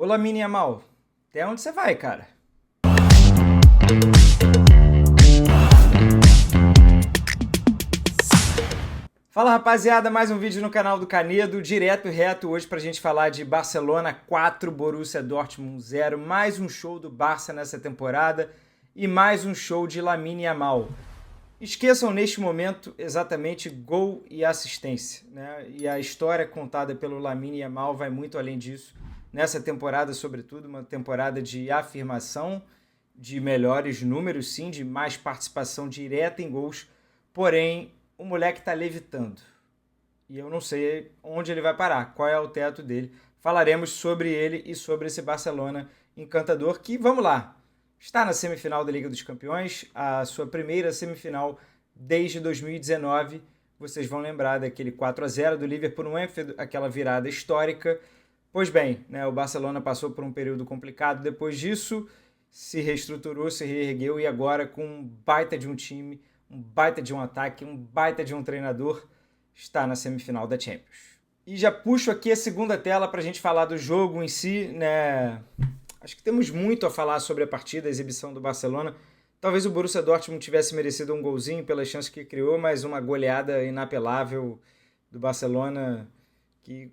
Ô Lamine Yamal, até onde você vai, cara? Fala rapaziada, mais um vídeo no canal do Canedo, direto e reto hoje pra gente falar de Barcelona 4, Borussia Dortmund 0, mais um show do Barça nessa temporada e mais um show de Lamine Yamal. Esqueçam neste momento exatamente gol e assistência, né? E a história contada pelo Lamine Yamal vai muito além disso. Nessa temporada, sobretudo, uma temporada de afirmação, de melhores números, sim, de mais participação direta em gols, porém o moleque tá levitando. E eu não sei onde ele vai parar, qual é o teto dele. Falaremos sobre ele e sobre esse Barcelona encantador que, vamos lá, está na semifinal da Liga dos Campeões, a sua primeira semifinal desde 2019. Vocês vão lembrar daquele 4-0 do Liverpool no Anfield, aquela virada histórica. Pois bem, né, o Barcelona passou por um período complicado depois disso, se reestruturou, se reergueu e agora com um baita de um time, um baita de um ataque, um baita de um treinador, está na semifinal da Champions. E já puxo aqui a segunda tela para a gente falar do jogo em si, né? Acho que temos muito a falar sobre a partida, a exibição do Barcelona. Talvez o Borussia Dortmund tivesse merecido um golzinho pelas chances que criou, mas uma goleada inapelável do Barcelona, que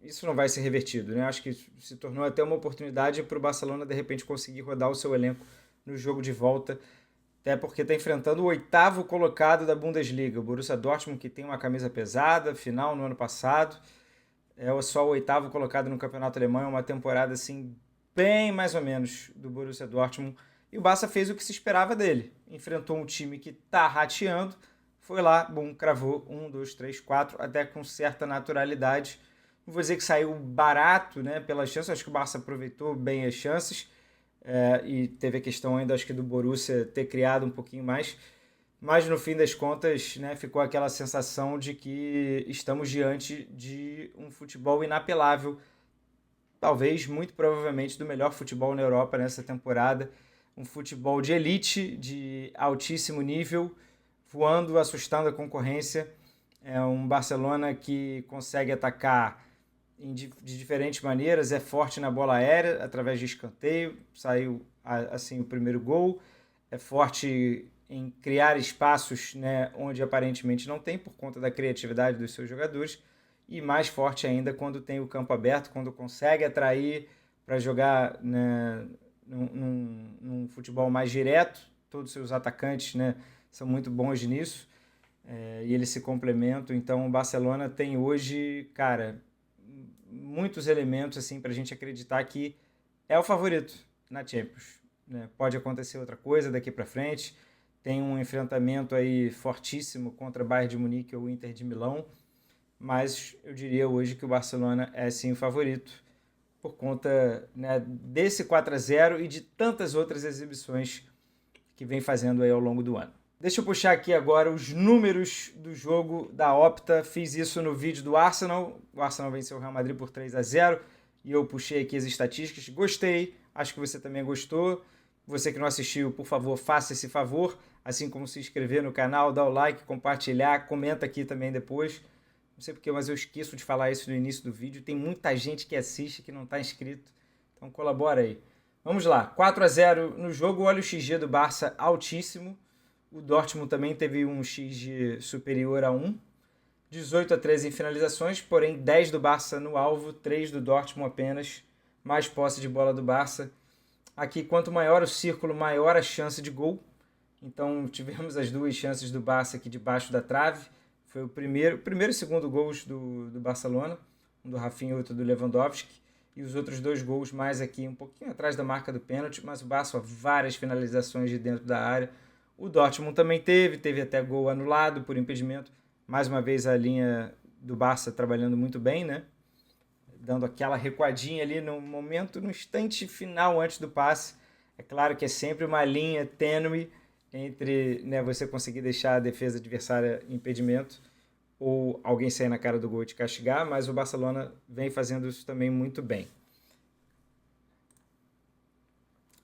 isso não vai ser revertido, né? Acho que se tornou até uma oportunidade para o Barcelona de repente conseguir rodar o seu elenco no jogo de volta, até porque está enfrentando o 8º colocado da Bundesliga, o Borussia Dortmund, que tem uma camisa pesada, final no ano passado, é só o 8º colocado no campeonato alemão, é uma temporada assim bem mais ou menos do Borussia Dortmund, e o Barça fez o que se esperava dele, enfrentou um time que está rateando, foi lá, bum, cravou 1, 2, 3, 4, até com certa naturalidade. Não vou dizer que saiu barato, né, pelas chances, acho que o Barça aproveitou bem as chances, e teve a questão ainda, acho que do Borussia ter criado um pouquinho mais, mas no fim das contas, né, ficou aquela sensação de que estamos diante de um futebol inapelável, talvez, muito provavelmente, do melhor futebol na Europa nessa temporada, um futebol de elite, de altíssimo nível, voando, assustando a concorrência. É um Barcelona que consegue atacar de diferentes maneiras, é forte na bola aérea, através de escanteio, saiu assim o primeiro gol, é forte em criar espaços, né, onde aparentemente não tem, por conta da criatividade dos seus jogadores, e mais forte ainda quando tem o campo aberto, quando consegue atrair para jogar, né, num futebol mais direto. Todos os seus atacantes, né, são muito bons nisso, e eles se complementam. Então o Barcelona tem hoje, cara, muitos elementos assim, para a gente acreditar que é o favorito na Champions, né? Pode acontecer outra coisa daqui para frente, tem um enfrentamento aí fortíssimo contra o Bayern de Munique ou o Inter de Milão, mas eu diria hoje que o Barcelona é sim o favorito, por conta, né, desse 4-0 e de tantas outras exibições que vem fazendo aí ao longo do ano. Deixa eu puxar aqui agora os números do jogo da Opta. Fiz isso no vídeo do Arsenal. O Arsenal venceu o Real Madrid por 3-0 e eu puxei aqui as estatísticas. Gostei, acho que você também gostou. Você que não assistiu, por favor, faça esse favor, assim como se inscrever no canal, dar o like, compartilhar, comenta aqui também depois. Não sei porquê, mas eu esqueço de falar isso no início do vídeo. Tem muita gente que assiste que não está inscrito, então colabora aí. Vamos lá, 4-0 no jogo, olha o XG do Barça altíssimo. O Dortmund também teve um XG superior a 1. 18-13 em finalizações, porém 10 do Barça no alvo, 3 do Dortmund apenas. Mais posse de bola do Barça. Aqui, quanto maior o círculo, maior a chance de gol. Então tivemos as duas chances do Barça aqui debaixo da trave. Foi o primeiro e segundo gols do Barcelona, um do Rafinha e outro do Lewandowski, e os outros dois gols mais aqui um pouquinho atrás da marca do pênalti, mas o Barça, várias finalizações de dentro da área. O Dortmund também teve até gol anulado por impedimento. Mais uma vez a linha do Barça trabalhando muito bem, né? Dando aquela recuadinha ali no momento, no instante final antes do passe. É claro que é sempre uma linha tênue entre, né, você conseguir deixar a defesa adversária em impedimento ou alguém sair na cara do gol e te castigar, mas o Barcelona vem fazendo isso também muito bem.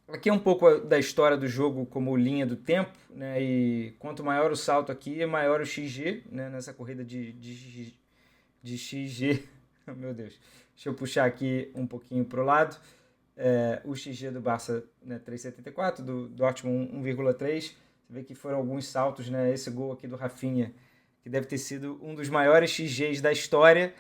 Aqui é um pouco da história do jogo como linha do tempo, né? E quanto maior o salto aqui, maior o XG, né? Nessa corrida de XG. Meu Deus. Deixa eu puxar aqui um pouquinho para o lado. o XG do Barça, né, 3,74, do Dortmund 1,3. Você vê que foram alguns saltos, né? Esse gol aqui do Rafinha, que deve ter sido um dos maiores XGs da história.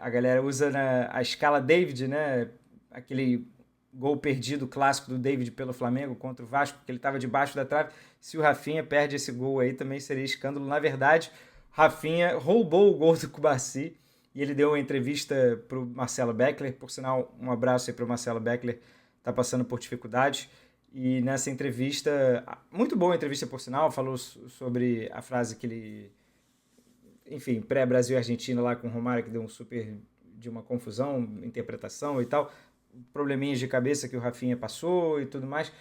A galera usa a escala David, né? Aquele gol perdido clássico do David pelo Flamengo contra o Vasco, que ele estava debaixo da trave. Se o Rafinha perde esse gol aí, também seria escândalo. Na verdade, Rafinha roubou o gol do Cubarsí e ele deu uma entrevista para o Marcelo Beckler. Por sinal, um abraço aí para o Marcelo Beckler, está passando por dificuldades. E nessa entrevista, muito boa entrevista por sinal, falou sobre a frase que ele, enfim, pré-Brasil e Argentina lá com o Romário, que deu um super de uma confusão, interpretação e tal, probleminhas de cabeça que o Rafinha passou e tudo mais.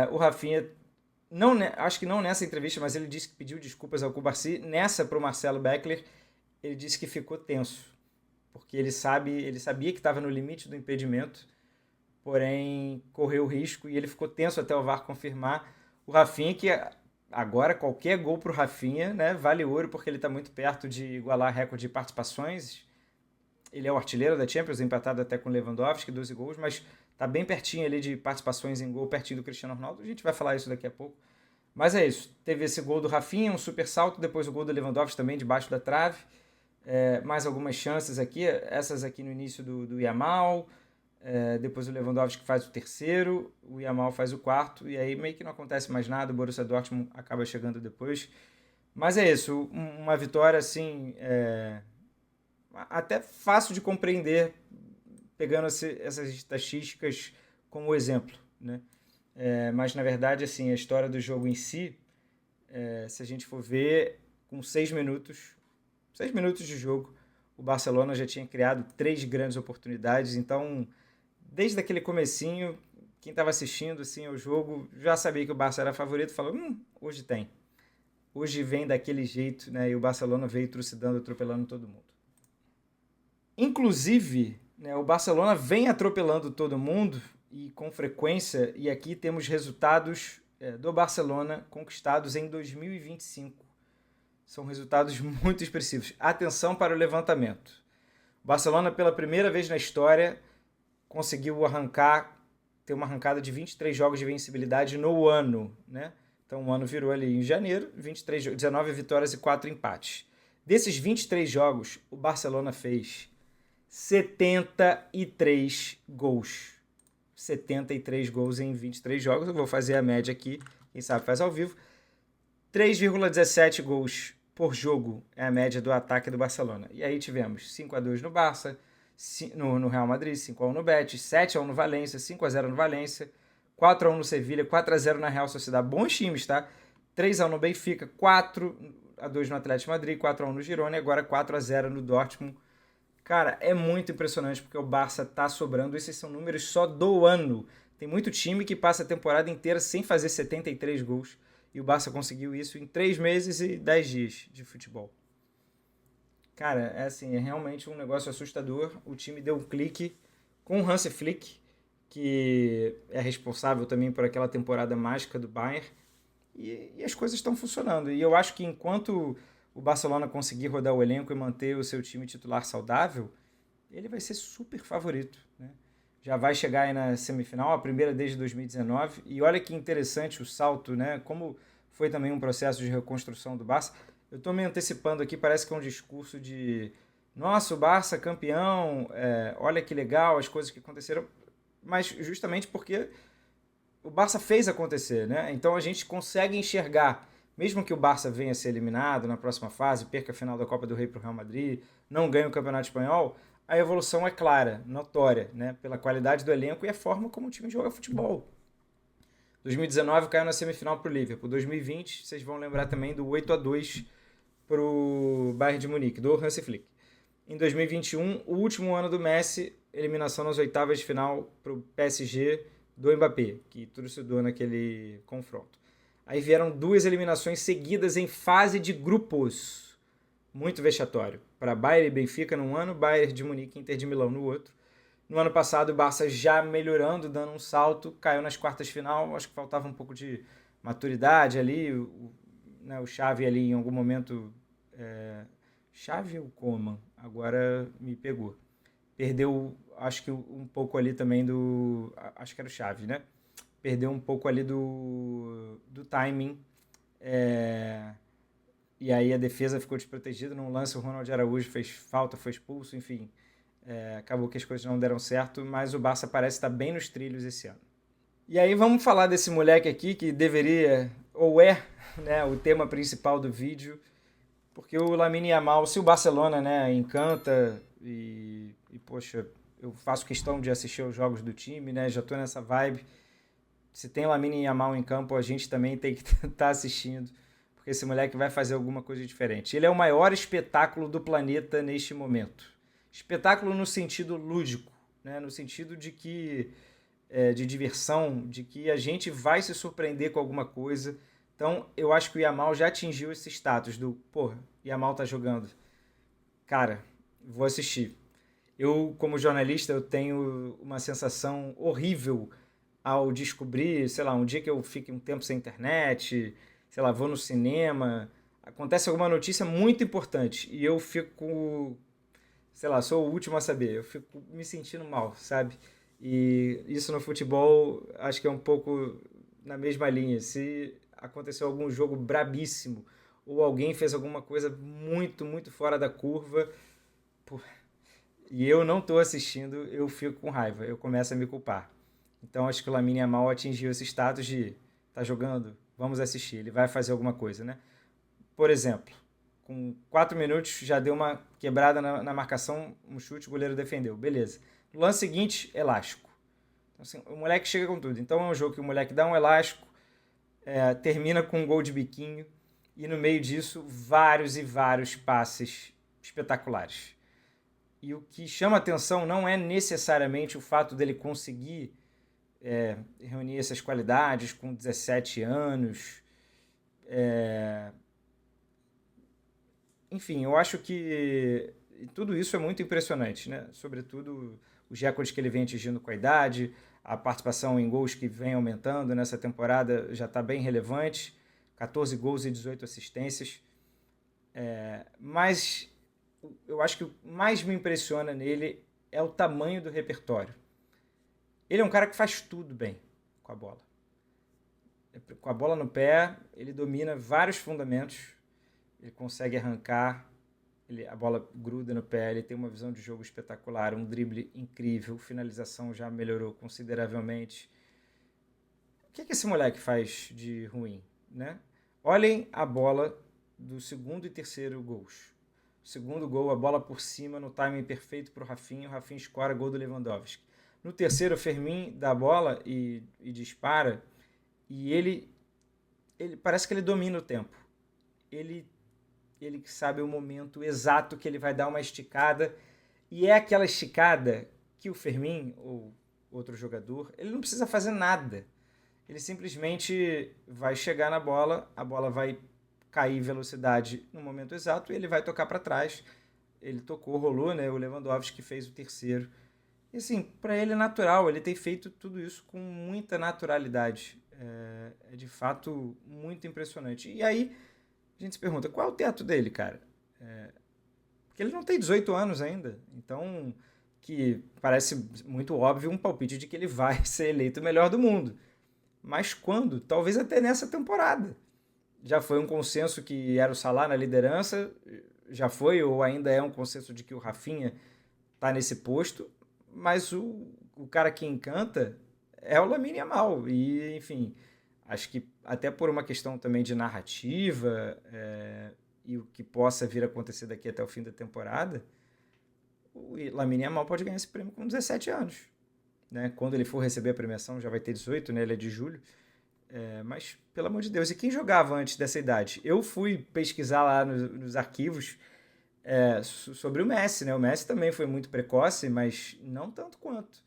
O Rafinha, não, acho que não nessa entrevista, mas ele disse que pediu desculpas ao Cubarsí. Nessa, para o Marcelo Beckler, ele disse que ficou tenso, porque ele sabia que estava no limite do impedimento, porém correu o risco e ele ficou tenso até o VAR confirmar. O Rafinha, que agora qualquer gol para o Rafinha, né, vale ouro, porque ele está muito perto de igualar recorde de participações. Ele é o artilheiro da Champions, empatado até com o Lewandowski, 12 gols, mas está bem pertinho ali de participações em gol, pertinho do Cristiano Ronaldo. A gente vai falar isso daqui a pouco. Mas é isso. Teve esse gol do Rafinha, um super salto, depois o gol do Lewandowski também, debaixo da trave. Mais algumas chances aqui, essas aqui no início do Yamal. Depois o Lewandowski faz o terceiro, o Yamal faz o quarto, e aí meio que não acontece mais nada, o Borussia Dortmund acaba chegando depois. Mas é isso, uma vitória assim, até fácil de compreender, pegando essas estatísticas como exemplo, né? Mas na verdade, assim, a história do jogo em si, se a gente for ver, com 6 minutos de jogo, o Barcelona já tinha criado 3 grandes oportunidades. Então, desde aquele comecinho, quem estava assistindo assim, o jogo já sabia que o Barça era favorito, falou, hoje tem. Hoje vem daquele jeito, né? E o Barcelona veio trucidando, atropelando todo mundo. Inclusive, né, o Barcelona vem atropelando todo mundo e com frequência, e aqui temos resultados do Barcelona conquistados em 2025. São resultados muito expressivos. Atenção para o levantamento. O Barcelona, pela primeira vez na história, conseguiu ter uma arrancada de 23 jogos de vencibilidade no ano, né? Então o ano virou ali em janeiro, 19 vitórias e 4 empates. Desses 23 jogos, o Barcelona fez 73 gols. 73 gols em 23 jogos. Eu vou fazer a média aqui, quem sabe faz ao vivo. 3,17 gols por jogo é a média do ataque do Barcelona. E aí tivemos 5-2 no Barça, no Real Madrid, 5-1 no Betis, 7-1 no Valência, 5-0 no Valência, 4-1 no Sevilha, 4-0 na Real Sociedade. Bons times, tá? 3-1 no Benfica, 4-2 no Atlético de Madrid, 4-1 no Girona e agora 4-0 no Dortmund. Cara, é muito impressionante porque o Barça tá sobrando. Esses são números só do ano. Tem muito time que passa a temporada inteira sem fazer 73 gols. E o Barça conseguiu isso em 3 meses e 10 dias de futebol. Cara, é realmente um negócio assustador. O time deu um clique com o Hansi Flick, que é responsável também por aquela temporada mágica do Bayern. E as coisas estão funcionando. E eu acho que enquanto o Barcelona conseguir rodar o elenco e manter o seu time titular saudável, ele vai ser super favorito, né? Já vai chegar aí na semifinal, a primeira desde 2019. E olha que interessante o salto, né? Como foi também um processo de reconstrução do Barça. Eu estou me antecipando aqui, parece que é um discurso de nossa, o Barça campeão, olha que legal as coisas que aconteceram. Mas justamente porque o Barça fez acontecer, né? Então a gente consegue enxergar, mesmo que o Barça venha a ser eliminado na próxima fase, perca a final da Copa do Rei para o Real Madrid, não ganhe o Campeonato Espanhol, a evolução é clara, notória, né? Pela qualidade do elenco e a forma como o time joga futebol. 2019 caiu na semifinal para o Liverpool. 2020, vocês vão lembrar também do 8-2 para o Bayern de Munique, do Hansi Flick. Em 2021, o último ano do Messi, eliminação nas oitavas de final para o PSG do Mbappé, que trucidou naquele confronto. Aí vieram 2 eliminações seguidas em fase de grupos. Muito vexatório. Para Bayern e Benfica num ano, Bayern de Munique e Inter de Milão no outro. No ano passado, o Barça já melhorando, dando um salto, caiu nas quartas de final. Acho que faltava um pouco de maturidade ali. O Xavi ali em algum momento... Xavi ou Koeman? Agora me pegou. Perdeu acho que um pouco ali também acho que era o Xavi, né? Perdeu um pouco ali do timing. E aí a defesa ficou desprotegida. Num lance, o Ronald Araújo fez falta, foi expulso, enfim. Acabou que as coisas não deram certo, mas o Barça parece estar bem nos trilhos esse ano. E aí vamos falar desse moleque aqui que deveria, ou né, o tema principal do vídeo, porque o Lamine Yamal, se o Barcelona, né, encanta poxa, eu faço questão de assistir aos jogos do time, né, já tô nessa vibe. Se tem Lamine Yamal em campo, a gente também tem que estar assistindo, porque esse moleque vai fazer alguma coisa diferente. Ele é o maior espetáculo do planeta neste momento. Espetáculo no sentido lúdico, né, no sentido de que de diversão, de que a gente vai se surpreender com alguma coisa. Então, eu acho que o Yamal já atingiu esse status do, porra, Yamal tá jogando. Cara, vou assistir. Eu, como jornalista, eu tenho uma sensação horrível ao descobrir, sei lá, um dia que eu fique um tempo sem internet, sei lá, vou no cinema, acontece alguma notícia muito importante e eu fico, sei lá, sou o último a saber, eu fico me sentindo mal, sabe? E isso no futebol acho que é um pouco na mesma linha. Se aconteceu algum jogo brabíssimo ou alguém fez alguma coisa muito, muito fora da curva, pô, e eu não estou assistindo, eu fico com raiva, eu começo a me culpar. Então acho que o Lamine Yamal atingiu esse status de tá jogando, vamos assistir, ele vai fazer alguma coisa, né? Por exemplo, com 4 minutos já deu uma quebrada na marcação, um chute, o goleiro defendeu, beleza. No lance seguinte, elástico. Então, assim, o moleque chega com tudo. Então é um jogo que o moleque dá um elástico, termina com um gol de biquinho e no meio disso vários e vários passes espetaculares. E o que chama atenção não é necessariamente o fato dele conseguir reunir essas qualidades com 17 anos. Enfim, eu acho que tudo isso é muito impressionante, né? Sobretudo os recordes que ele vem atingindo com a idade, a participação em gols que vem aumentando nessa temporada já está bem relevante, 14 gols e 18 assistências. Mas eu acho que o mais me impressiona nele é o tamanho do repertório. Ele é um cara que faz tudo bem com a bola. Com a bola no pé, ele domina vários fundamentos, ele consegue arrancar, a bola gruda no pé, ele tem uma visão de jogo espetacular, um drible incrível, finalização já melhorou consideravelmente. O que esse moleque faz de ruim, né? Olhem a bola do segundo e terceiro gols. O segundo gol, a bola por cima, no timing perfeito para o Rafinha escora gol do Lewandowski. No terceiro, o Fermin dá a bola e dispara, e ele parece que ele domina o tempo. Ele sabe o momento exato que ele vai dar uma esticada, e é aquela esticada que o Fermin, ou outro jogador, ele não precisa fazer nada. Ele simplesmente vai chegar na bola, a bola vai cair em velocidade no momento exato e ele vai tocar para trás. Ele tocou, rolou, né? O Lewandowski fez o terceiro. E assim, para ele é natural, ele tem feito tudo isso com muita naturalidade. É de fato muito impressionante. E aí a gente se pergunta, qual é o teto dele, cara? Porque ele não tem 18 anos ainda. Então, que parece muito óbvio um palpite de que ele vai ser eleito o melhor do mundo. Mas quando? Talvez até nessa temporada. Já foi um consenso que era o Salah na liderança, já foi ou ainda é um consenso de que o Rafinha está nesse posto, mas o cara que encanta é o Lamine Yamal. E, enfim, acho que até por uma questão também de narrativa e o que possa vir a acontecer daqui até o fim da temporada, o Lamine Yamal pode ganhar esse prêmio com 17 anos. Né? Quando ele for receber a premiação, já vai ter 18, né? Ele é de julho. Mas, pelo amor de Deus, e quem jogava antes dessa idade? Eu fui pesquisar lá nos arquivos sobre o Messi, né? O Messi também foi muito precoce, mas não tanto quanto.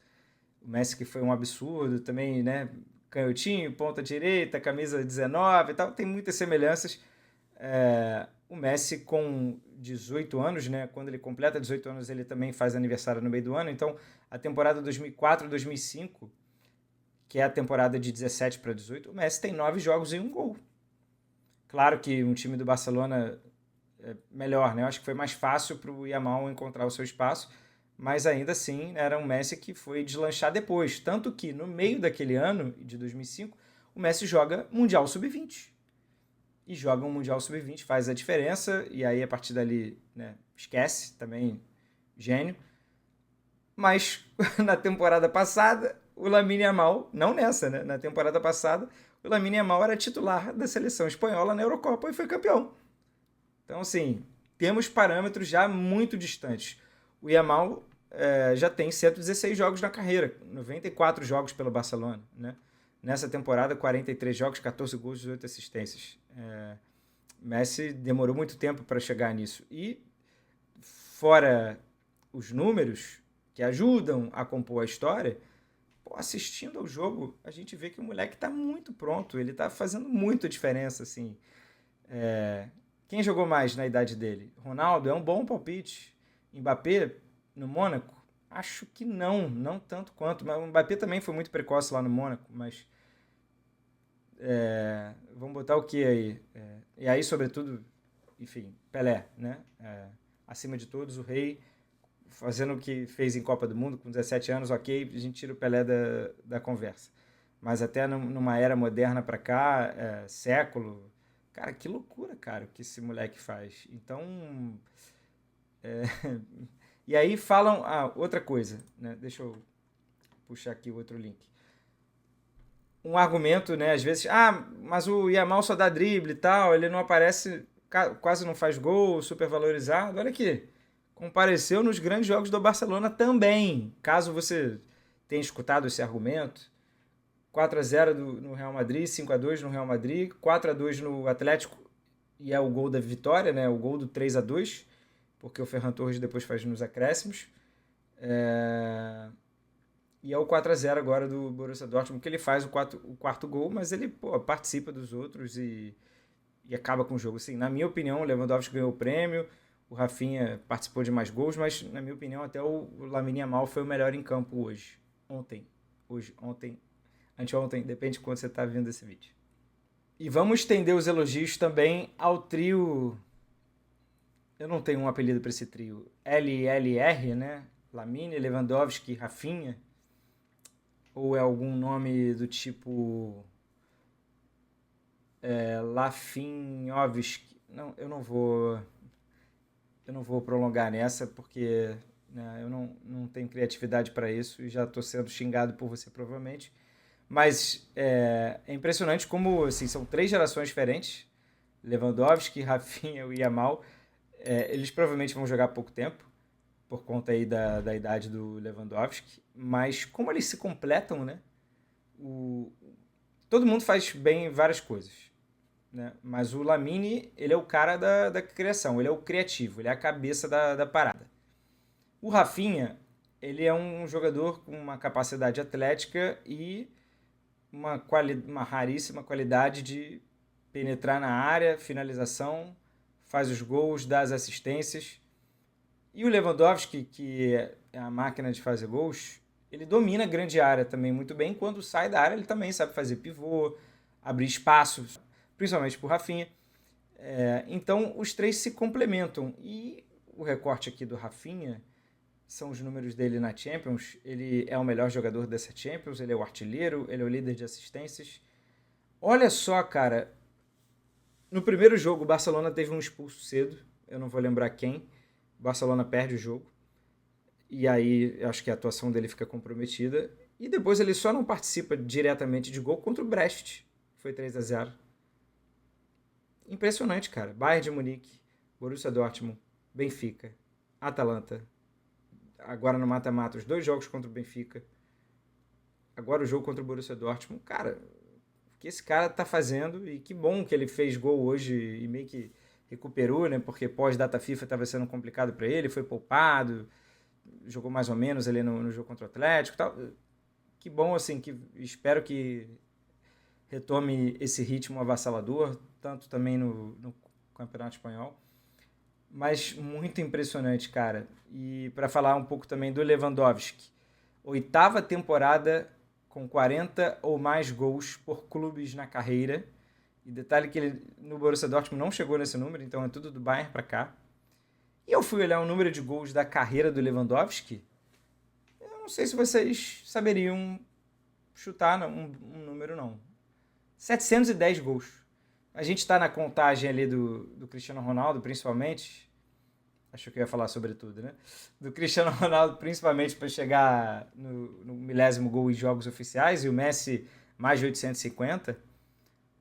O Messi que foi um absurdo também, né? Canhotinho, ponta direita, camisa 19 e tal, tem muitas semelhanças. O Messi com 18 anos, né? Quando ele completa 18 anos, ele também faz aniversário no meio do ano. Então, a temporada 2004-2005, que é a temporada de 17 para 18, o Messi tem 9 jogos e 1 gol. Claro que um time do Barcelona é melhor, né? Eu acho que foi mais fácil para o Yamal encontrar o seu espaço, mas ainda assim era um Messi que foi deslanchar depois. Tanto que no meio daquele ano, de 2005, o Messi joga Mundial Sub-20. E joga um Mundial Sub-20, faz a diferença, e aí a partir dali, né, esquece, também gênio. Mas na temporada passada, o Lamine Yamal, não nessa, né? Na temporada passada, o Lamine Yamal era titular da seleção espanhola na Eurocopa e foi campeão. Então, assim, temos parâmetros já muito distantes. O Yamal já tem 116 jogos na carreira, 94 jogos pelo Barcelona, né? Nessa temporada, 43 jogos, 14 gols, 18 assistências. Messi demorou muito tempo para chegar nisso. E, fora os números que ajudam a compor a história, assistindo ao jogo, a gente vê que o moleque está muito pronto, ele está fazendo muita diferença, assim. Quem jogou mais na idade dele? Ronaldo é um bom palpite. Mbappé, no Mônaco? Acho que não tanto quanto. Mas o Mbappé também foi muito precoce lá no Mônaco, mas... vamos botar o que aí? E aí, sobretudo, enfim, Pelé, né? Acima de todos, o rei, fazendo o que fez em Copa do Mundo, com 17 anos, ok, a gente tira o Pelé da conversa. Mas até numa era moderna para cá, século... Cara, que loucura, cara, o que esse moleque faz. Então... E aí falam... outra coisa, né? Deixa eu puxar aqui o outro link. Um argumento, né? Às vezes, mas o Yamal só dá drible e tal, ele não aparece, quase não faz gol, super valorizado. Olha aqui, compareceu nos grandes jogos do Barcelona também. Caso você tenha escutado esse argumento, 4-0 no Real Madrid, 5-2 no Real Madrid, 4-2 no Atlético, e é o gol da vitória, né? O gol do 3-2, porque o Ferran Torres depois faz nos acréscimos. E é o 4-0 agora do Borussia Dortmund, que ele faz o quarto gol, mas ele participa dos outros e acaba com o jogo. Assim, na minha opinião, o Lewandowski ganhou o prêmio, o Rafinha participou de mais gols, mas na minha opinião até o Lamine Yamal foi o melhor em campo hoje. Ontem, anteontem, depende de quando você está vendo esse vídeo. E vamos estender os elogios também ao trio... Eu não tenho um apelido para esse trio. LLR, né? Lamine, Lewandowski, Rafinha. Ou é algum nome do tipo... Lafinhovski. Não, eu não vou prolongar nessa, porque né, eu não tenho criatividade para isso e já estou sendo xingado por você provavelmente. Mas é impressionante como assim, são 3 gerações diferentes. Lewandowski, Rafinha e Yamal. Eles provavelmente vão jogar pouco tempo, por conta aí da idade do Lewandowski. Mas como eles se completam, né? Todo mundo faz bem várias coisas. Né? Mas o Lamine, ele é o cara da criação, ele é o criativo, ele é a cabeça da parada. O Rafinha, ele é um jogador com uma capacidade atlética e uma raríssima qualidade de penetrar na área, finalização, faz os gols, dá as assistências. E o Lewandowski, que é a máquina de fazer gols, ele domina a grande área também muito bem. Quando sai da área, ele também sabe fazer pivô, abrir espaço, principalmente para o Rafinha. Então, os 3 se complementam. E o recorte aqui do Rafinha são os números dele na Champions. Ele é o melhor jogador dessa Champions, ele é o artilheiro, ele é o líder de assistências. Olha só, cara, no primeiro jogo o Barcelona teve um expulso cedo, eu não vou lembrar quem. O Barcelona perde o jogo. E aí, acho que a atuação dele fica comprometida. E depois ele só não participa diretamente de gol contra o Brest. Foi 3-0. Impressionante, cara. Bayern de Munique, Borussia Dortmund, Benfica, Atalanta. Agora no mata-mata, os 2 jogos contra o Benfica. Agora o jogo contra o Borussia Dortmund. Cara, o que esse cara tá fazendo? E que bom que ele fez gol hoje e meio que recuperou, né? Porque pós-data FIFA estava sendo complicado para ele, foi poupado, jogou mais ou menos ali no jogo contra o Atlético e tal. Que bom, assim, que espero que retome esse ritmo avassalador, tanto também no Campeonato Espanhol. Mas muito impressionante, cara. E para falar um pouco também do Lewandowski, 8ª temporada com 40 ou mais gols por clubes na carreira. E detalhe que ele no Borussia Dortmund não chegou nesse número, então é tudo do Bayern para cá. E eu fui olhar o número de gols da carreira do Lewandowski, não sei se vocês saberiam chutar um número, não. 710 gols. A gente está na contagem ali do Cristiano Ronaldo, principalmente. Acho que eu ia falar sobre tudo, né? Do Cristiano Ronaldo, principalmente para chegar no milésimo gol em jogos oficiais, e o Messi mais de 850.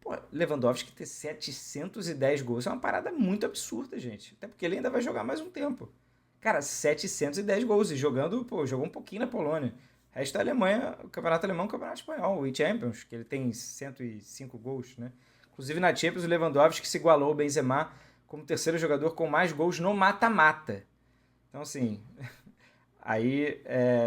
Pô, Lewandowski ter 710 gols é uma parada muito absurda, gente. Até porque ele ainda vai jogar mais um tempo. Cara, 710 gols. E jogou um pouquinho na Polônia. O resto da Alemanha, o campeonato alemão, o campeonato espanhol, o Champions, que ele tem 105 gols, né? Inclusive na Champions, o Lewandowski se igualou ao Benzema como terceiro jogador com mais gols no mata-mata. Então, assim, aí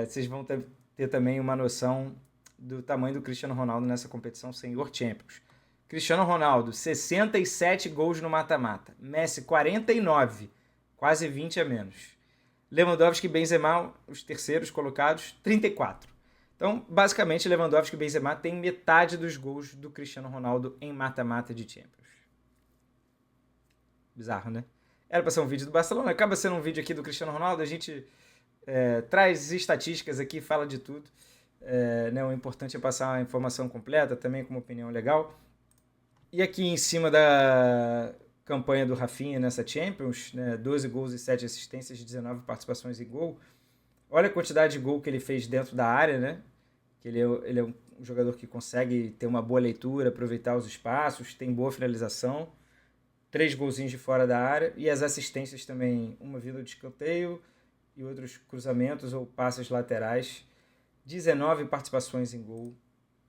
vocês vão ter também uma noção do tamanho do Cristiano Ronaldo nessa competição Senhor Champions. Cristiano Ronaldo, 67 gols no mata-mata. Messi, 49, quase 20 a menos. Lewandowski e Benzema, os terceiros colocados, 34. Então, basicamente, Lewandowski e Benzema têm metade dos gols do Cristiano Ronaldo em mata-mata de Champions. Bizarro, né? Era para ser um vídeo do Barcelona, acaba sendo um vídeo aqui do Cristiano Ronaldo, a gente traz estatísticas aqui, fala de tudo. Né, o importante é passar a informação completa, também com uma opinião legal. E aqui em cima da campanha do Rafinha nessa Champions, né, 12 gols e 7 assistências, 19 participações em gol. Olha a quantidade de gol que ele fez dentro da área, né? Que ele é um jogador que consegue ter uma boa leitura, aproveitar os espaços, tem boa finalização. 3 golzinhos de fora da área. E as assistências também, uma vinda de escanteio e outros cruzamentos ou passes laterais. 19 participações em gol.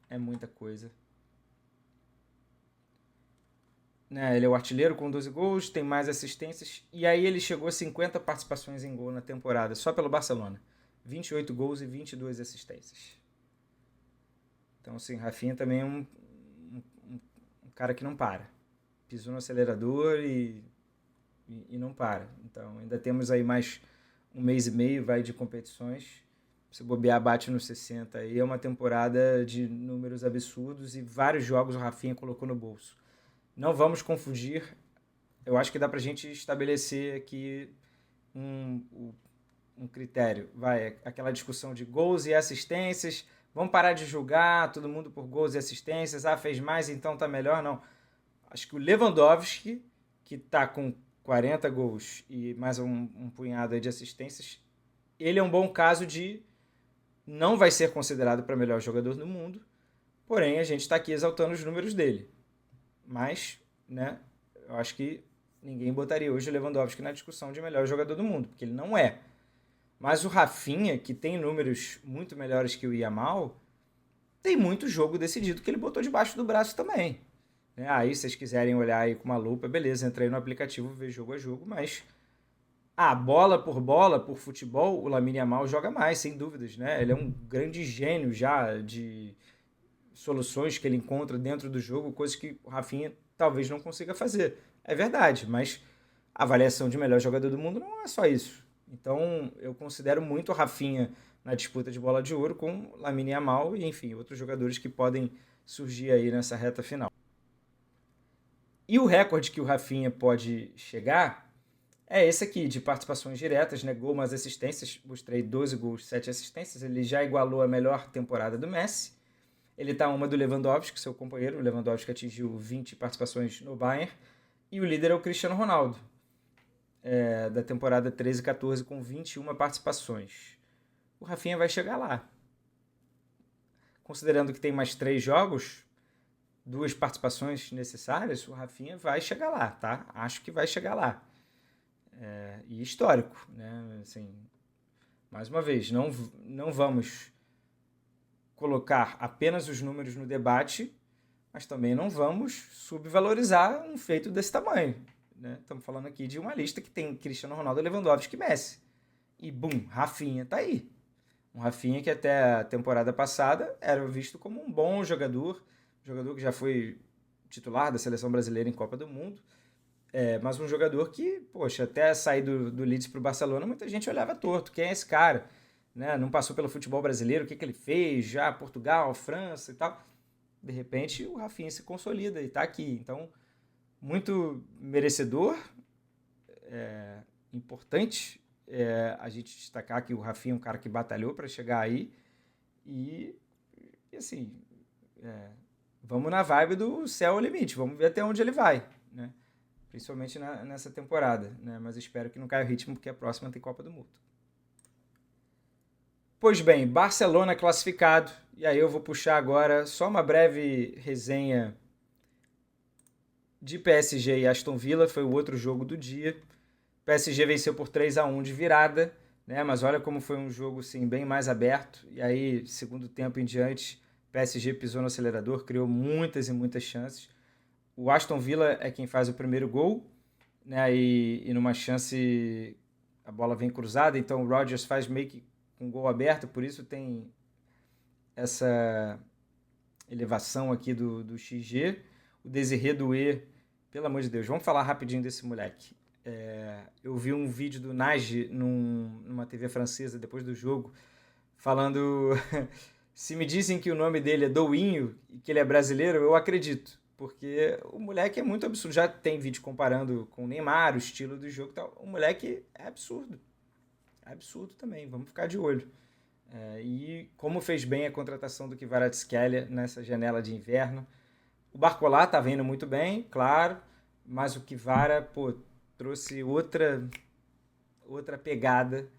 É muita coisa. Né, ele é o artilheiro com 12 gols, tem mais assistências. E aí ele chegou a 50 participações em gol na temporada, só pelo Barcelona. 28 gols e 22 assistências. Então, assim, Rafinha também é um cara que não para. Pisou no acelerador e não para. Então, ainda temos aí mais um mês e meio, vai de competições. Se bobear, bate nos 60. Aí é uma temporada de números absurdos e vários jogos o Rafinha colocou no bolso. Não vamos confundir, eu acho que dá pra gente estabelecer aqui um critério. Aquela discussão de gols e assistências, vamos parar de julgar todo mundo por gols e assistências, fez mais, então tá melhor, não. Acho que o Lewandowski, que tá com 40 gols e mais um punhado aí de assistências, ele é um bom caso de não vai ser considerado para melhor jogador do mundo, porém a gente está aqui exaltando os números dele. Mas, né, eu acho que ninguém botaria hoje o Lewandowski na discussão de melhor jogador do mundo, porque ele não é. Mas o Rafinha, que tem números muito melhores que o Yamal, tem muito jogo decidido que ele botou debaixo do braço também. Aí, se vocês quiserem olhar aí com uma lupa, beleza, entra aí no aplicativo, vê jogo a jogo, mas bola, por futebol, o Lamine Yamal joga mais, sem dúvidas, né? Ele é um grande gênio já de soluções que ele encontra dentro do jogo, coisas que o Rafinha talvez não consiga fazer. É verdade, mas a avaliação de melhor jogador do mundo não é só isso. Então, eu considero muito o Rafinha na disputa de bola de ouro com Lamine Yamal e, enfim, outros jogadores que podem surgir aí nessa reta final. E o recorde que o Rafinha pode chegar é esse aqui, de participações diretas, né? Gol mais assistências. Mostrei 12 gols, 7 assistências. Ele já igualou a melhor temporada do Messi. Ele está uma do Lewandowski, seu companheiro. O Lewandowski atingiu 20 participações no Bayern. E o líder é o Cristiano Ronaldo, da temporada 13-14, com 21 participações. O Rafinha vai chegar lá. Considerando que tem mais 3 jogos, 2 participações necessárias, o Rafinha vai chegar lá, tá? Acho que vai chegar lá. E histórico, né? Assim, mais uma vez, não vamos colocar apenas os números no debate, mas também não vamos subvalorizar um feito desse tamanho, né? Estamos falando aqui de uma lista que tem Cristiano Ronaldo, Lewandowski e Messi. E, bum, Rafinha tá aí. Um Rafinha que até a temporada passada era visto como um bom jogador que já foi titular da seleção brasileira em Copa do Mundo, mas um jogador que, poxa, até sair do Leeds para o Barcelona, muita gente olhava torto. Quem é esse cara? Né? Não passou pelo futebol brasileiro, o que ele fez? Já Portugal, França e tal. De repente, o Rafinha se consolida e está aqui. Então, muito merecedor, importante a gente destacar que o Rafinha é um cara que batalhou para chegar aí. E assim, vamos na vibe do céu ao limite. Vamos ver até onde ele vai, né? Principalmente nessa temporada, né? Mas espero que não caia o ritmo, porque a próxima tem Copa do Mundo. Pois bem, Barcelona classificado. E aí eu vou puxar agora só uma breve resenha de PSG e Aston Villa. Foi o outro jogo do dia. PSG venceu por 3-1 de virada, né? Mas olha como foi um jogo assim, bem mais aberto. E aí, segundo tempo em diante, PSG pisou no acelerador, criou muitas e muitas chances. O Aston Villa é quem faz o primeiro gol, né? E numa chance a bola vem cruzada, então o Rodgers faz meio que um gol aberto, por isso tem essa elevação aqui do XG. O Désiré Doué, pelo amor de Deus, vamos falar rapidinho desse moleque. Eu vi um vídeo do Nagy numa TV francesa depois do jogo, falando se me dizem que o nome dele é Douinho e que ele é brasileiro, eu acredito, porque o moleque é muito absurdo. Já tem vídeo comparando com o Neymar, o estilo do jogo e tal. O moleque é absurdo. É absurdo também, vamos ficar de olho. E como fez bem a contratação do Kvaratskhelia nessa janela de inverno. O Barcola tá vendo muito bem, claro, mas o Kvara, trouxe outra pegada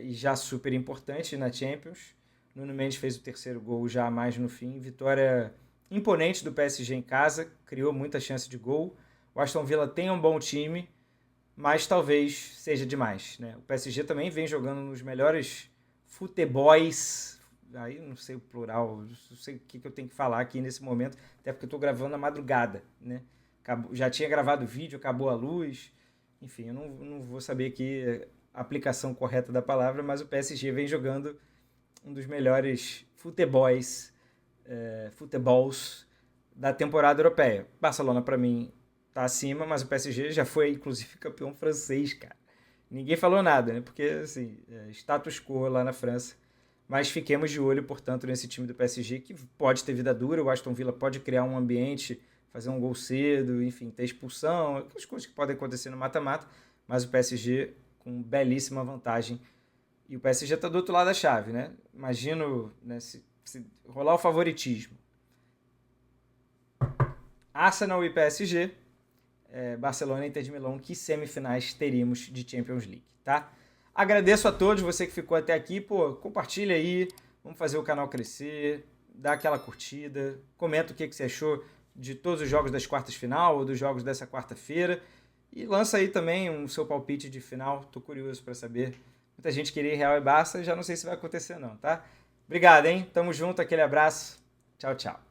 e já super importante na Champions. Nuno Mendes fez o terceiro gol já mais no fim. Vitória imponente do PSG em casa, criou muita chance de gol. O Aston Villa tem um bom time, mas talvez seja demais, né? O PSG também vem jogando nos melhores futebols, aí não sei o plural, não sei o que eu tenho que falar aqui nesse momento, até porque eu estou gravando na madrugada, né? Já tinha gravado o vídeo, acabou a luz, enfim, eu não vou saber aqui a aplicação correta da palavra, mas o PSG vem jogando um dos melhores futebols da temporada europeia. Barcelona, para mim, tá acima, mas o PSG já foi, inclusive, campeão francês, cara. Ninguém falou nada, né? Porque, assim, status quo lá na França. Mas fiquemos de olho, portanto, nesse time do PSG, que pode ter vida dura. O Aston Villa pode criar um ambiente, fazer um gol cedo, enfim, ter expulsão, aquelas coisas que podem acontecer no mata-mata. Mas o PSG com belíssima vantagem. E o PSG está do outro lado da chave, né? Imagino, né, se rolar o favoritismo. Arsenal e PSG, Barcelona e Inter de Milão, que semifinais teríamos de Champions League, tá? Agradeço a todos, você que ficou até aqui, compartilha aí, vamos fazer o canal crescer, dá aquela curtida, comenta o que você achou de todos os jogos das quartas de final ou dos jogos dessa quarta-feira e lança aí também o seu palpite de final, tô curioso para saber. Muita gente queria Real e Barça, já não sei se vai acontecer não, tá? Obrigado, hein? Tamo junto, aquele abraço, tchau, tchau.